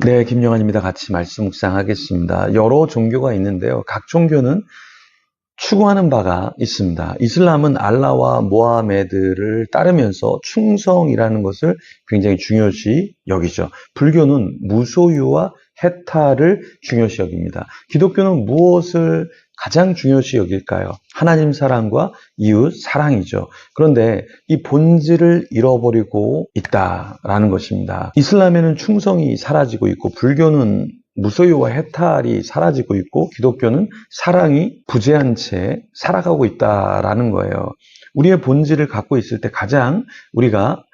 네, 김영환입니다. 같이 말씀 묵상하겠습니다. 여러 종교가 있는데요. 각 종교는 추구하는 바가 있습니다. 이슬람은 알라와 모하메드를 따르면서 충성이라는 것을 굉장히 중요시 여기죠. 불교는 무소유와 해탈을 중요시 여깁니다. 기독교는 무엇을 가장 중요시 여길까요? 하나님 사랑과 이웃 사랑이죠. 그런데 이 본질을 잃어버리고 있다라는 것입니다. 이슬람에는 충성이 사라지고 있고, 불교는 무소유와 해탈이 사라지고 있고, 기독교는 사랑이 부재한 채 살아가고 있다라는 거예요. 우리의 본질을 갖고 있을 때 가장 우리가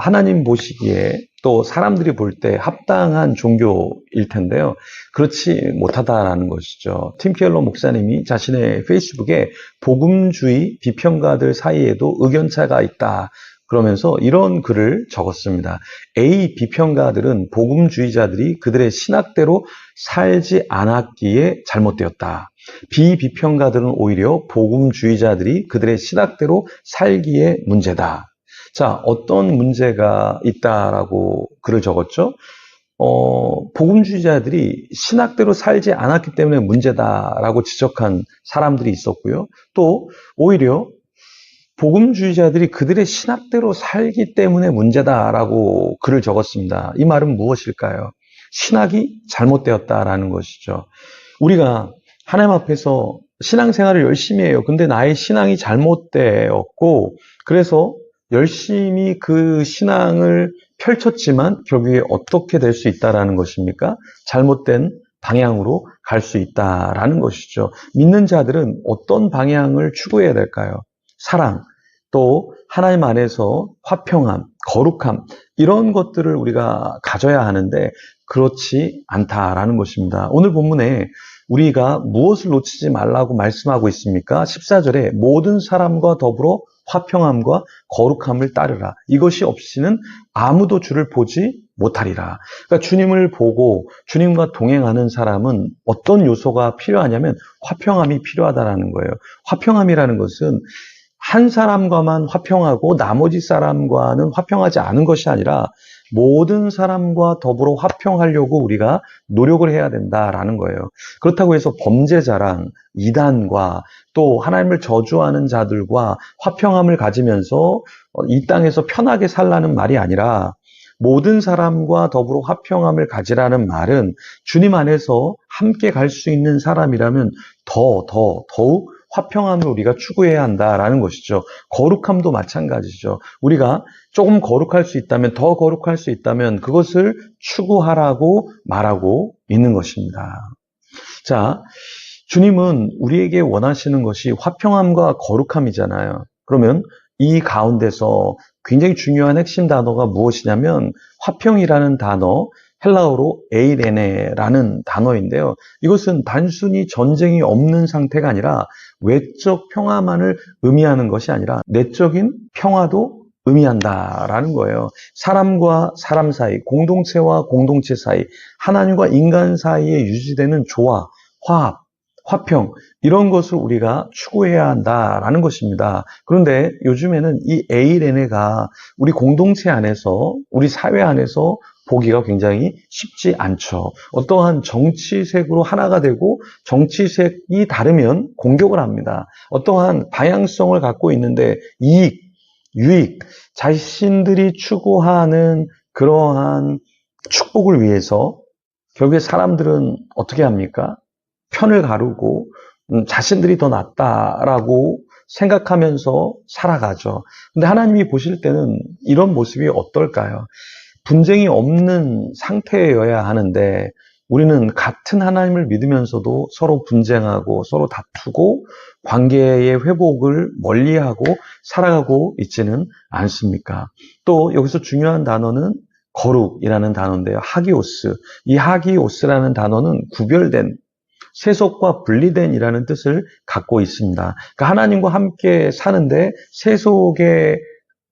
하나님 보시기에 또 사람들이 볼 때 합당한 종교일 텐데요. 그렇지 못하다라는 것이죠. 팀 켈러 목사님이 자신의 페이스북에 복음주의 비평가들 사이에도 의견차가 있다 그러면서 이런 글을 적었습니다. A 비평가들은 복음주의자들이 그들의 신학대로 살지 않았기에 잘못되었다. B 비평가들은 오히려 복음주의자들이 그들의 신학대로 살기에 문제다. 자, 어떤 문제가 있다라고 글을 적었죠? 복음주의자들이 신학대로 살지 않았기 때문에 문제다라고 지적한 사람들이 있었고요. 또 오히려 복음주의자들이 그들의 신학대로 살기 때문에 문제다라고 글을 적었습니다. 이 말은 무엇일까요? 신학이 잘못되었다라는 것이죠. 우리가 하나님 앞에서 신앙생활을 열심히 해요. 근데 나의 신앙이 잘못되었고, 그래서 열심히 그 신앙을 펼쳤지만 결국에 어떻게 될 수 있다라는 것입니까? 잘못된 방향으로 갈 수 있다라는 것이죠. 믿는 자들은 어떤 방향을 추구해야 될까요? 사랑, 또 하나님 안에서 화평함, 거룩함, 이런 것들을 우리가 가져야 하는데 그렇지 않다라는 것입니다. 오늘 본문에 우리가 무엇을 놓치지 말라고 말씀하고 있습니까? 14절에 모든 사람과 더불어 화평함과 거룩함을 따르라. 이것이 없이는 아무도 주를 보지 못하리라. 그러니까 주님을 보고 주님과 동행하는 사람은 어떤 요소가 필요하냐면 화평함이 필요하다라는 거예요. 화평함이라는 것은 한 사람과만 화평하고 나머지 사람과는 화평하지 않은 것이 아니라 모든 사람과 더불어 화평하려고 우리가 노력을 해야 된다라는 거예요. 그렇다고 해서 범죄자랑 이단과 또 하나님을 저주하는 자들과 화평함을 가지면서 이 땅에서 편하게 살라는 말이 아니라, 모든 사람과 더불어 화평함을 가지라는 말은 주님 안에서 함께 갈 수 있는 사람이라면 더욱 화평함을 우리가 추구해야 한다라는 것이죠. 거룩함도 마찬가지죠. 우리가 조금 거룩할 수 있다면, 더 거룩할 수 있다면 그것을 추구하라고 말하고 있는 것입니다. 자, 주님은 우리에게 원하시는 것이 화평함과 거룩함이잖아요. 그러면 이 가운데서 굉장히 중요한 핵심 단어가 무엇이냐면 화평이라는 단어, 헬라어로 에이레네라는 단어인데요. 이것은 단순히 전쟁이 없는 상태가 아니라 외적 평화만을 의미하는 것이 아니라 내적인 평화도 의미한다라는 거예요. 사람과 사람 사이, 공동체와 공동체 사이, 하나님과 인간 사이에 유지되는 조화, 화합, 화평, 이런 것을 우리가 추구해야 한다라는 것입니다. 그런데 요즘에는 이 에이레네가 우리 공동체 안에서, 우리 사회 안에서 보기가 굉장히 쉽지 않죠. 어떠한 정치색으로 하나가 되고 정치색이 다르면 공격을 합니다. 어떠한 방향성을 갖고 있는데 이익, 유익, 자신들이 추구하는 그러한 축복을 위해서 결국에 사람들은 어떻게 합니까? 편을 가르고 자신들이 더 낫다라고 생각하면서 살아가죠. 근데 하나님이 보실 때는 이런 모습이 어떨까요? 분쟁이 없는 상태여야 하는데 우리는 같은 하나님을 믿으면서도 서로 분쟁하고 서로 다투고 관계의 회복을 멀리하고 살아가고 있지는 않습니까? 또 여기서 중요한 단어는 거룩이라는 단어인데요. 하기오스. 이 하기오스라는 단어는 구별된, 세속과 분리된이라는 뜻을 갖고 있습니다. 그러니까 하나님과 함께 사는데 세속의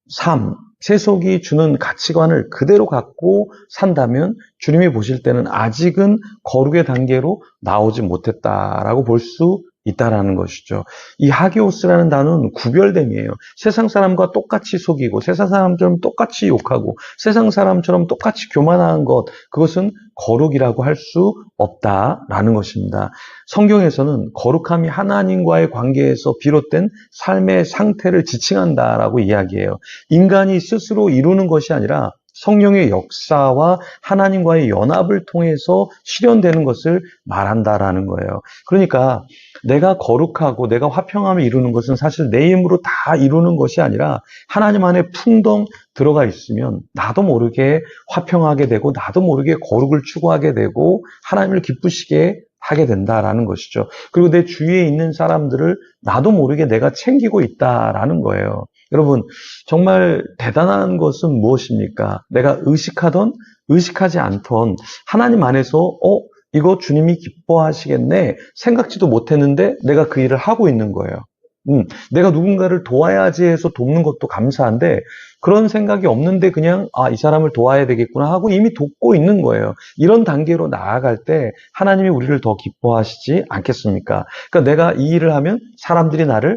삶, 세속이 주는 가치관을 그대로 갖고 산다면 주님이 보실 때는 아직은 거룩의 단계로 나오지 못했다라고 볼 수 있다라는 것이죠. 이 하기오스라는 단어는 구별됨이에요. 세상 사람과 똑같이 속이고 세상 사람처럼 똑같이 욕하고 세상 사람처럼 똑같이 교만한 것, 그것은 거룩이라고 할 수 없다라는 것입니다. 성경에서는 거룩함이 하나님과의 관계에서 비롯된 삶의 상태를 지칭한다라고 이야기해요. 인간이 스스로 이루는 것이 아니라 성령의 역사와 하나님과의 연합을 통해서 실현되는 것을 말한다라는 거예요. 그러니까 내가 거룩하고 내가 화평함을 이루는 것은 사실 내 힘으로 다 이루는 것이 아니라 하나님 안에 풍덩 들어가 있으면 나도 모르게 화평하게 되고 나도 모르게 거룩을 추구하게 되고 하나님을 기쁘시게 하게 된다라는 것이죠. 그리고 내 주위에 있는 사람들을 나도 모르게 내가 챙기고 있다라는 거예요. 여러분, 정말 대단한 것은 무엇입니까? 내가 의식하던 의식하지 않던 하나님 안에서 이거 주님이 기뻐하시겠네 생각지도 못했는데 내가 그 일을 하고 있는 거예요. 내가 누군가를 도와야지 해서 돕는 것도 감사한데 그런 생각이 없는데 그냥 이 사람을 도와야 되겠구나 하고 이미 돕고 있는 거예요. 이런 단계로 나아갈 때 하나님이 우리를 더 기뻐하시지 않겠습니까? 그러니까 내가 이 일을 하면 사람들이 나를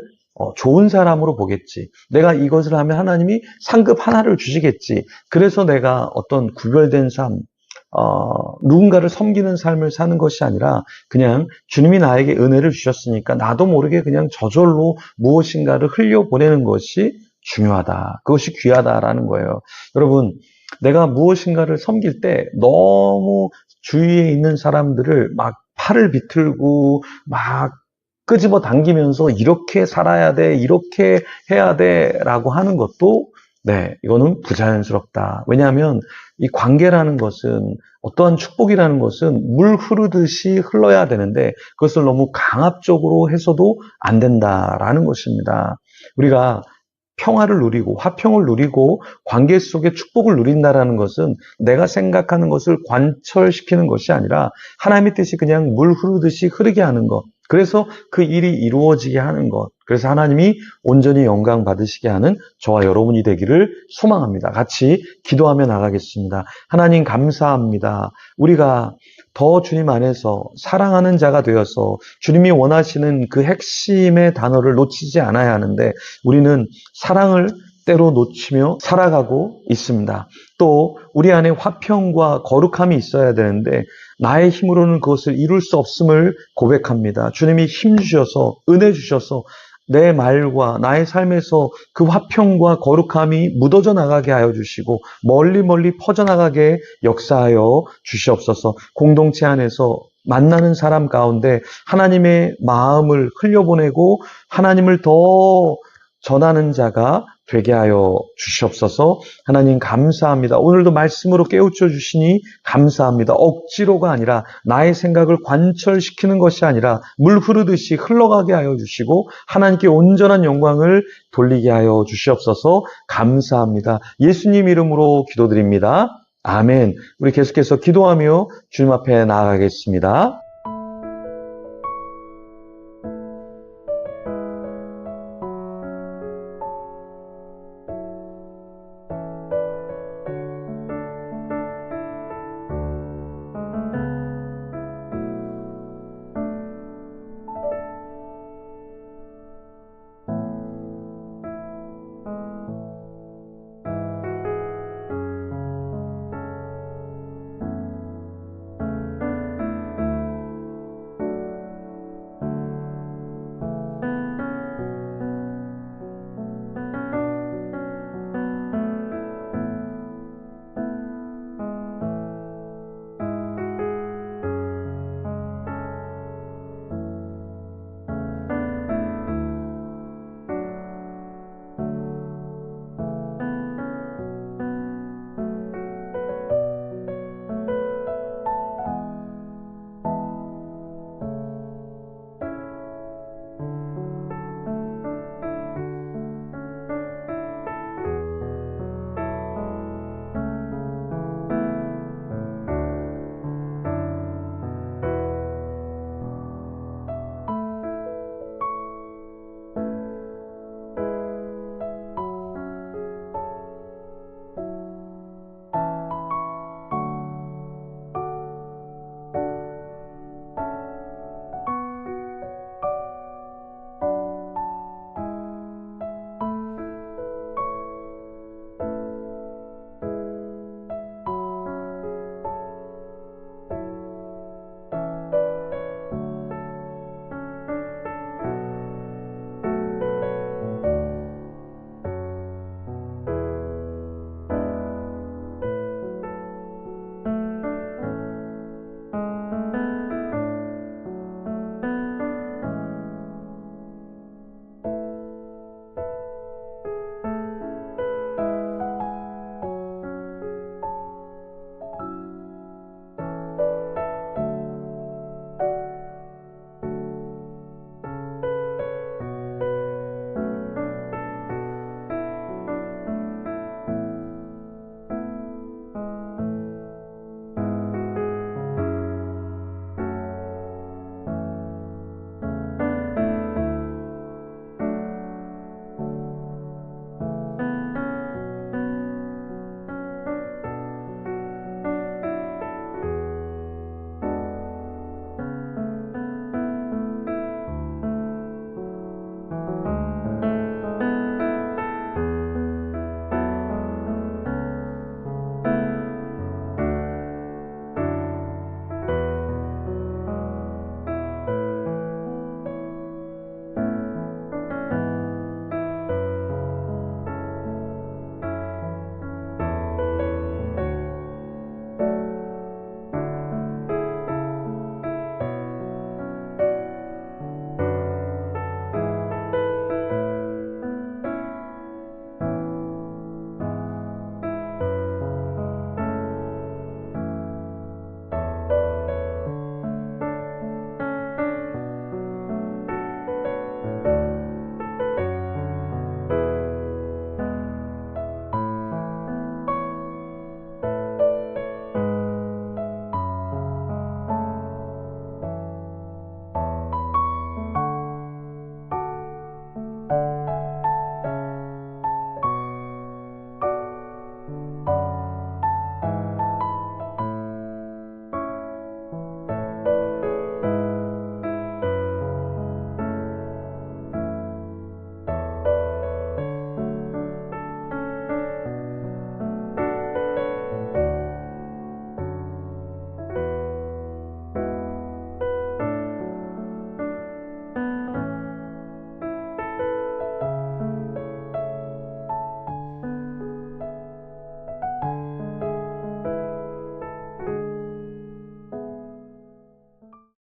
좋은 사람으로 보겠지. 내가 이것을 하면 하나님이 상급 하나를 주시겠지. 그래서 내가 어떤 구별된 삶, 누군가를 섬기는 삶을 사는 것이 아니라 그냥 주님이 나에게 은혜를 주셨으니까 나도 모르게 그냥 저절로 무엇인가를 흘려보내는 것이 중요하다. 그것이 귀하다라는 거예요. 여러분, 내가 무엇인가를 섬길 때 너무 주위에 있는 사람들을 막 팔을 비틀고 막 끄집어 당기면서 이렇게 살아야 돼, 이렇게 해야 돼 라고 하는 것도 이거는 부자연스럽다. 왜냐하면 이 관계라는 것은 어떠한 축복이라는 것은 물 흐르듯이 흘러야 되는데 그것을 너무 강압적으로 해서도 안 된다라는 것입니다. 우리가 평화를 누리고 화평을 누리고 관계 속에 축복을 누린다라는 것은 내가 생각하는 것을 관철시키는 것이 아니라 하나님의 뜻이 그냥 물 흐르듯이 흐르게 하는 것. 그래서 그 일이 이루어지게 하는 것. 그래서 하나님이 온전히 영광 받으시게 하는 저와 여러분이 되기를 소망합니다. 같이 기도하며 나가겠습니다. 하나님 감사합니다. 우리가 더 주님 안에서 사랑하는 자가 되어서 주님이 원하시는 그 핵심의 단어를 놓치지 않아야 하는데 우리는 사랑을 때로 놓치며 살아가고 있습니다. 또 우리 안에 화평과 거룩함이 있어야 되는데 나의 힘으로는 그것을 이룰 수 없음을 고백합니다. 주님이 힘 주셔서 은혜 주셔서 내 말과 나의 삶에서 그 화평과 거룩함이 묻어져 나가게 하여 주시고 멀리 멀리 퍼져나가게 역사하여 주시옵소서. 공동체 안에서 만나는 사람 가운데 하나님의 마음을 흘려보내고 하나님을 더 전하는 자가 되게 하여 주시옵소서. 하나님 감사합니다. 오늘도 말씀으로 깨우쳐 주시니 감사합니다. 억지로가 아니라 나의 생각을 관철시키는 것이 아니라 물 흐르듯이 흘러가게 하여 주시고 하나님께 온전한 영광을 돌리게 하여 주시옵소서. 감사합니다. 예수님 이름으로 기도드립니다. 아멘. 우리 계속해서 기도하며 주님 앞에 나아가겠습니다.